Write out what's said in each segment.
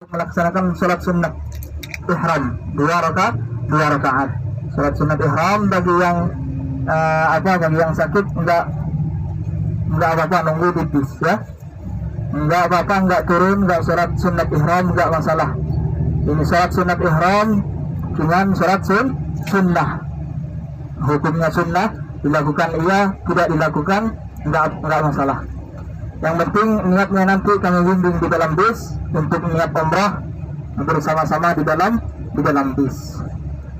melaksanakan sholat sunat ihram dua rakaat. Sholat sunat ihram bagi yang bagi yang sakit enggak apa-apa, nunggu di bis ya. Enggak apa-apa, enggak turun, enggak sholat sunat ihram, enggak masalah. Ini sholat sunat ihram dengan sholat sunnah. Hukumnya sunnah, dilakukan iya, tidak dilakukan enggak masalah. Yang penting niatnya nanti kami bimbing di dalam bis untuk niat umrah bersama-sama di dalam bis.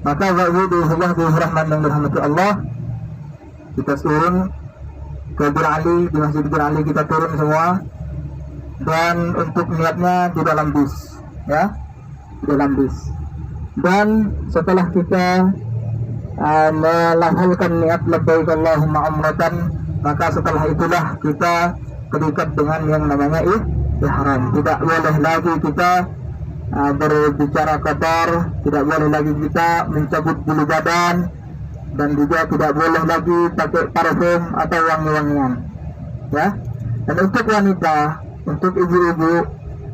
Maka Rahman yang dirahmati Allah, kita turun ke Bir Ali, di Masjid Bir Ali kita turun semua, dan untuk niatnya di dalam bis ya, di dalam bis. Dan setelah kita melafalkan niat labbaik Allahumma umratan, maka setelah itulah kita terikat dengan yang namanya ihram. Tidak boleh lagi kita berbicara kotor, tidak boleh lagi kita mencabut bulu badan, dan juga tidak boleh lagi pakai parfum atau wangi-wangian ya. Dan untuk wanita, untuk ibu-ibu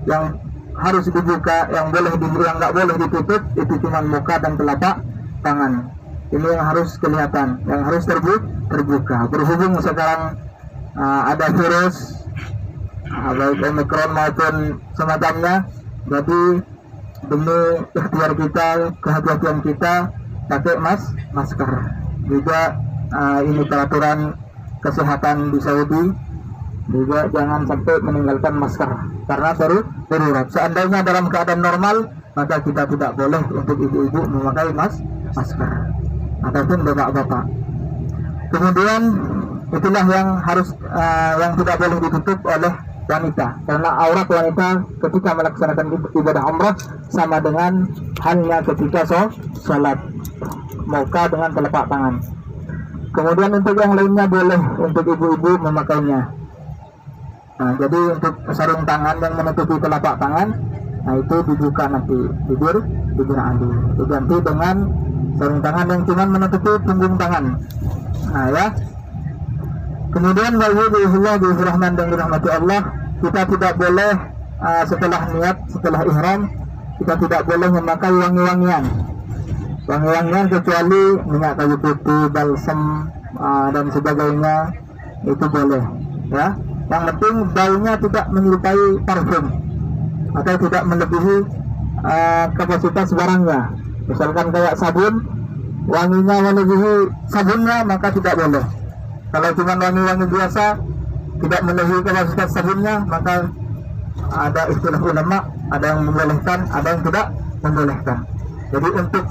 yang harus dibuka, yang nggak boleh ditutup, itu cuma muka dan telapak tangan. Ini yang harus kelihatan, yang harus terbuka. Berhubung sekarang ada virus baik Omicron maupun semacamnya, jadi demi ikhtiar kita, kehati-hatian kita, pakai masker. Juga ini peraturan kesehatan di Saudi, juga jangan sampai meninggalkan masker karena darurat. Seandainya dalam keadaan normal, maka kita tidak boleh untuk ibu-ibu memakai masker ataupun bapak-bapak. Kemudian itulah yang harus yang tidak boleh ditutup oleh wanita, karena aurat wanita ketika melaksanakan ibadah umrah sama dengan halnya ketika sholat, muka dengan telapak tangan. Kemudian untuk yang lainnya boleh untuk ibu-ibu memakainya. Nah, jadi untuk sarung tangan yang menutupi telapak tangan, nah itu dibuka nanti bibir Ali, diganti dengan sarung tangan yang cuma menutupi punggung tangan. Nah ya. Kemudian Rahman dan dirahmati Allah, kita tidak boleh setelah niat, setelah ihram, kita tidak boleh memakai wangi-wangian kecuali minyak kayu putih, balsam dan sebagainya, itu boleh ya. Yang penting baunya tidak menyerupai parfum atau tidak melebihi kapasitas barangnya. Misalkan kayak sabun, wanginya melebihi sabunnya, maka tidak boleh. Kalau cuma wangi-wangi biasa, tidak melebihi kapasitas sabunnya, maka ada istilah ulama, ada yang membolehkan, ada yang tidak membolehkan. Jadi untuk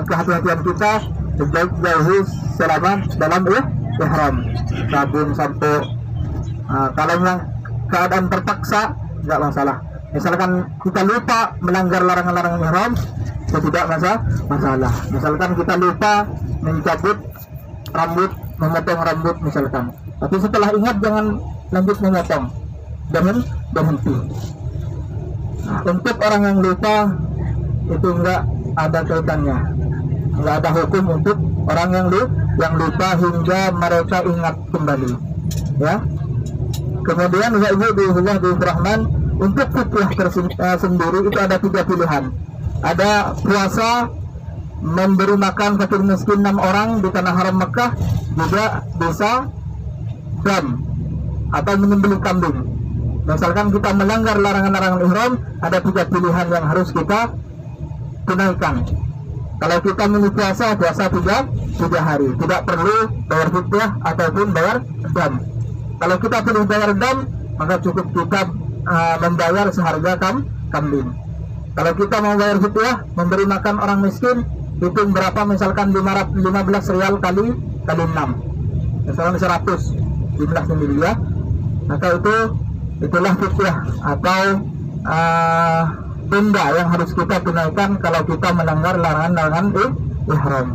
kehati-hatian kita, sebaik jauhi selama dalam ihram, sabun, sampo. Kalau yang keadaan terpaksa, tidak masalah. Misalkan kita lupa melanggar larangan-larangan ihram, itu tidak masalah. Misalkan kita lupa mencabut rambut, memotong rambut misalkan, tapi setelah ingat jangan lanjut memotong, jangan berhenti. Untuk orang yang lupa itu enggak ada kaitannya, enggak ada hukum untuk orang yang lupa hingga mereka ingat kembali ya. Kemudian Rahman, untuk fidyah sendiri itu ada 3 pilihan. Ada puasa, memberi makan fakir miskin 6 orang di tanah haram Mekah, juga bisa dam atau menyembelih kambing. Misalkan kita melanggar larangan-larangan ihram, ada 3 pilihan yang harus kita tunaikan. Kalau kita milih puasa 3 hari, tidak perlu bayar fidyah ataupun bayar dam. Kalau kita pilih bayar dam, maka cukup kita membayar seharga kambing. Kalau kita mau bayar fidyah, memberi makan orang miskin, hitung berapa, misalkan 15 rial kali 6, misalkan 100, jumlah sendiri ya. Maka itulah fidyah atau denda yang harus kita tunaikan kalau kita melanggar larangan-larangan ihram.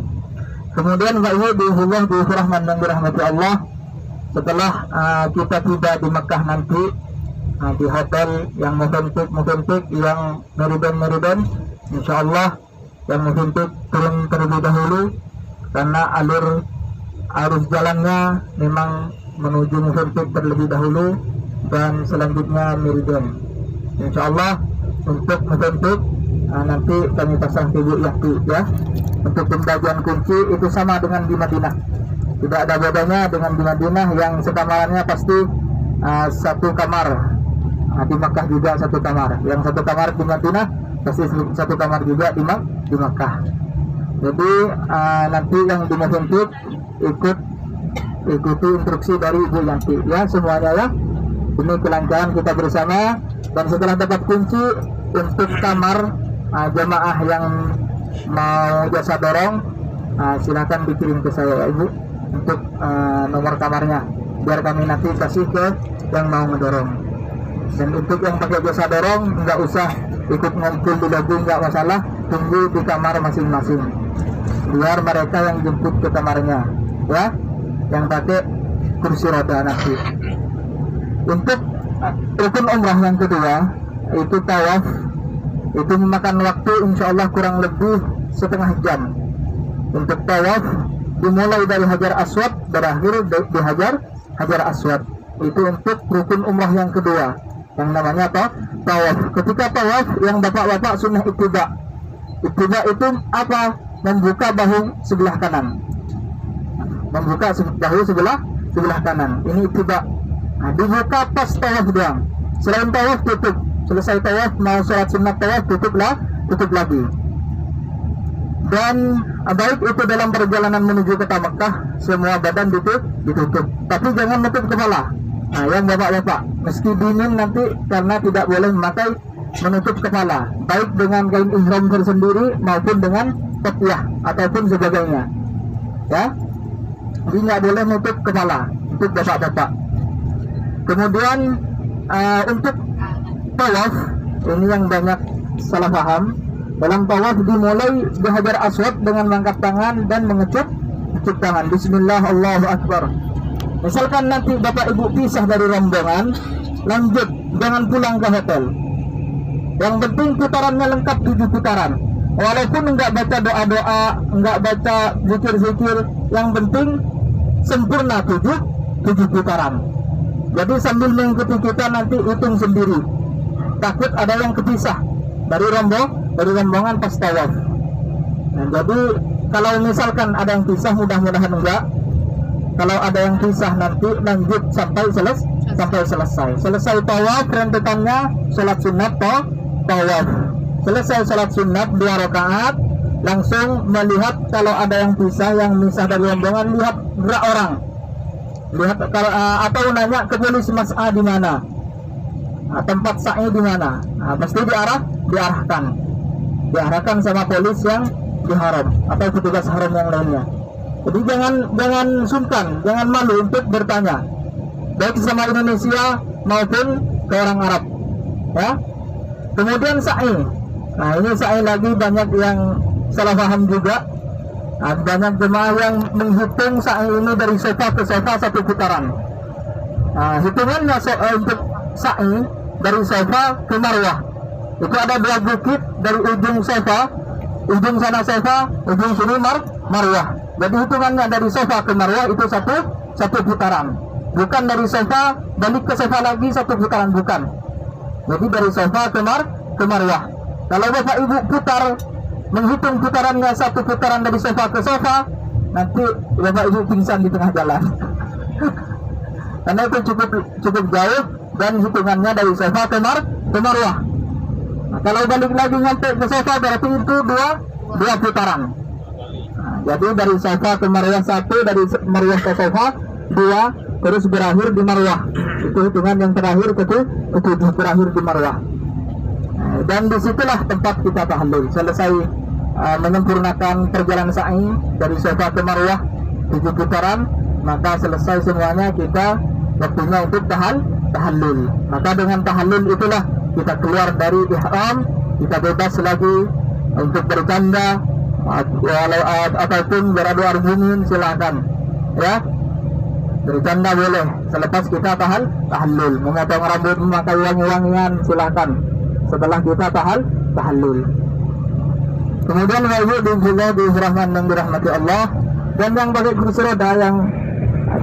Kemudian Rahman dan dirahmati Allah, setelah kita tiba di Mekah nanti, di hotel yang Movenpick yang Meridian, insya Allah yang Movenpick turun terlebih dahulu, karena arus jalannya memang menuju Movenpick terlebih dahulu dan selanjutnya Meridian. Insya Allah untuk membentuk nanti kami pasang TV yakti ya. Untuk pembagian kunci itu sama dengan di Madinah, tidak ada bedanya dengan di Madinah yang sekamarannya pasti satu kamar. Di Makkah juga satu kamar, yang satu kamar di Madinah pasti satu kamar juga di Makkah. Jadi nanti yang dimasukin ikuti instruksi dari Ibu Yanti ya semuanya ya. Ini kelancaran kita bersama. Dan setelah dapat kunci untuk kamar jemaah yang mau jasa dorong, silakan dikirim ke saya ya Ibu untuk nomor kamarnya biar kami nanti kasih ke yang mau ngedorong. Dan untuk yang pakai jasa dorong nggak usah ikut ngumpul di lobi, nggak masalah, tunggu di kamar masing-masing biar mereka yang jemput ke kamarnya ya, yang pakai kursi roda nanti. Untuk rukun umrah yang kedua itu tawaf, itu memakan waktu insya Allah kurang lebih setengah jam. Untuk tawaf dimulai dari Hajar Aswad, berakhir di Hajar Aswad. Itu untuk rukun umrah yang kedua yang namanya apa? Tawaf. Ketika tawaf yang bapak-bapak sunnah ittiba. Ittiba itu apa? Membuka bahu sebelah kanan. Membuka bahu sebelah kanan. Ini ittiba. Dibuka pas tawaf doang. Selain tawaf tutup. Selesai tawaf mau sholat sunat tawaf tutup lagi. Dan baik itu dalam perjalanan menuju kota Mekah, semua badan ditutup. Tapi jangan menutup kepala. Yang bapak-bapak, meski dingin nanti karena tidak boleh memakai menutup kepala, baik dengan kain ihram tersendiri maupun dengan kopiah ataupun sebagainya. Ya, jadi nggak boleh menutup kepala untuk bapak-bapak. Kemudian untuk tawaf ini yang banyak salah paham. Dalam tawaf dimulai di Hajar Aswad dengan mengangkat tangan dan mengecup tangan. Bismillah, Allahu Akbar. Misalkan nanti bapak ibu pisah dari rombongan, lanjut, jangan pulang ke hotel. Yang penting putarannya lengkap 7 putaran. Walaupun enggak baca doa-doa, enggak baca zikir-zikir, yang penting sempurna 7 putaran. Jadi sambil mengikuti kita nanti hitung sendiri. Takut ada yang kepisah dari rombongan pas tawaf. Nah, jadi kalau misalkan ada yang pisah, mudah-mudahan enggak. Kalau ada yang pisah nanti lanjut sampai selesai. Selesai tawaf, rentetannya sholat sunat tawaf. Selesai sholat sunat 2 rakaat, langsung melihat kalau ada yang pisah, yang misah dari rombongan, lihat gerak orang. Lihat atau nanya ke polis, Mas A di mana? Tempat sa'i di mana? Pasti diarahkan sama polis yang di haram atau petugas haram yang lainnya. Jadi jangan sungkan, jangan malu untuk bertanya, baik sama Indonesia maupun ke orang Arab. Ya. Kemudian sa'i. Nah, ini sa'i lagi banyak yang salah paham juga. Banyak jemaah yang menghitung sa'i ini dari sofa ke sofa 1 putaran. Hitungannya untuk sa'i dari sofa ke Marwah. Itu ada 2 bukit dari ujung sofa, ujung sana sofa, ujung sini Marwah. Jadi hitungannya dari sofa ke Marwah itu satu putaran. Bukan dari sofa balik ke sofa lagi 1 putaran, bukan. Jadi dari sofa ke Marwah. Kalau bapak ibu putar, menghitung putarannya 1 putaran dari sofa ke sofa, nanti bapak ibu pingsan di tengah jalan. Karena itu cukup jauh dan hitungannya dari sofa ke Marwah. Nah, kalau balik lagi nyampe ke sofa berarti itu dua putaran. Nah, jadi dari sofa ke Marwah 1, dari Marwah ke sofa 2, terus berakhir di Marwah. Itu hitungan yang terakhir ke-7 berakhir di Marwah. Nah, dan disitulah tempat kita tahlil. Selesai menyempurnakan perjalanan sa'i dari sofa ke Marwah 7 putaran, maka selesai semuanya, kita waktunya untuk tahallul. Maka dengan tahallul itulah kita keluar dari ihram, kita bebas lagi untuk bercanda ataupun beradu argumen, silakan ya, bercanda boleh selepas kita tahallul. Memotong rambut, memakai wangi-wangian, silakan setelah kita tahallul. Kemudian wajib juga dirahmati dan dirahmati Allah. Dan yang pakai kursi roda, yang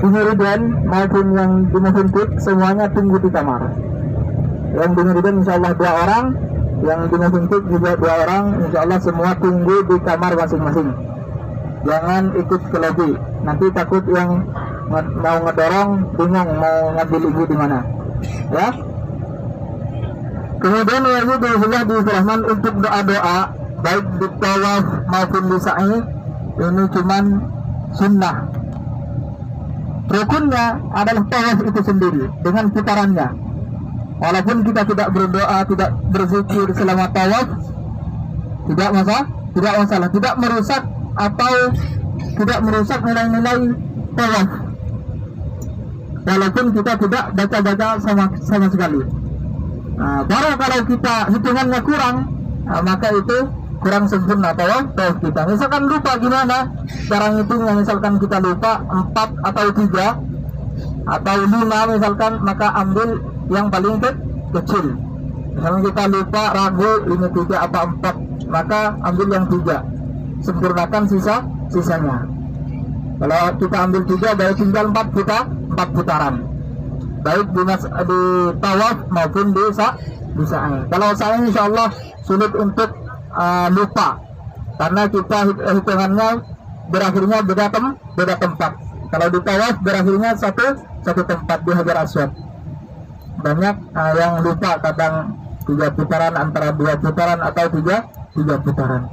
dimuridan maupun yang dimuntik, semuanya tunggu di kamar. Yang dimuridan insya Allah 2 orang, Yang disuntik juga 2 orang, insya Allah semua tunggu di kamar masing-masing. Jangan ikut ke lobby, nanti takut yang mau ngedorong bingung mau ngambil ibu di mana, ya. Kemudian wajib dirahman untuk doa-doa baik di tawaf maupun di sa'i ini cuman sunnah. Rukunnya adalah tawaf itu sendiri dengan putarannya. Walaupun kita tidak berdoa, tidak berzikir selama tawaf, tidak masalah, tidak merusak atau tidak merusak nilai-nilai tawaf. Walaupun kita tidak baca-baca sama sekali. Baru kalau kita hitungannya kurang, maka itu kurang sempurna tawaf kita. Misalkan lupa gimana cara ngitungnya, misalkan kita lupa 4 atau 3 atau 5 misalkan, maka ambil yang paling kecil. Misalkan kita lupa ragu ini 3 apa 4, maka ambil yang 3, sempurnakan sisanya. Kalau kita ambil 3 baru tinggal 4 putaran, baik di tawaf maupun di sa'i. Kalau sa'i insya Allah sulit untuk lupa, karena kita hitungannya berakhirnya beda tempat. Kalau di tawaf berakhirnya satu tempat di Hajar Aswad. Banyak yang lupa, kadang 3 putaran, antara 2 putaran atau 3 putaran.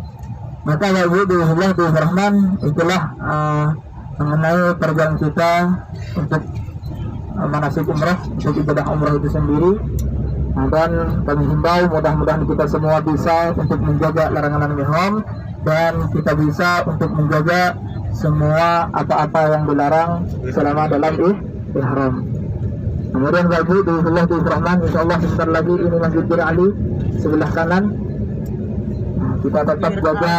Maka ya ibu dirahman, itulah mengenai perjalanan kita untuk manasik umrah, untuk ibadah umrah itu sendiri. Dan kami himbau mudah-mudahan kita semua bisa untuk menjaga larangan-larangan ihram, dan kita bisa untuk menjaga semua apa-apa yang dilarang selama dalam ihram. Kemudian ibu dirahman, insyaallah sebentar lagi ini Masjid Bir Ali sebelah kanan. Kita tetap jaga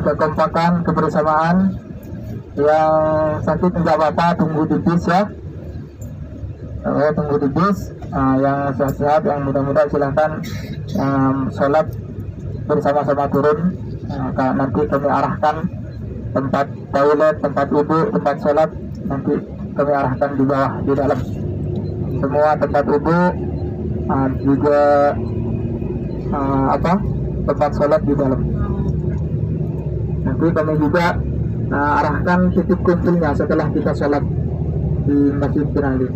kekompakan, kebersamaan. Yang sakit enggak apa-apa, tunggu di bis ya. Tunggu di bis. Yang sehat-sehat, yang mudah-mudahan silahkan sholat bersama-sama turun. Nanti kami arahkan tempat toilet, tempat wudhu, tempat sholat, nanti kami arahkan di bawah, di dalam. Semua tempat wudhu juga tempat sholat di dalam. Nanti kami juga arahkan titik kumpulnya setelah kita sholat di Masjid Bir Ali.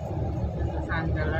Sandal.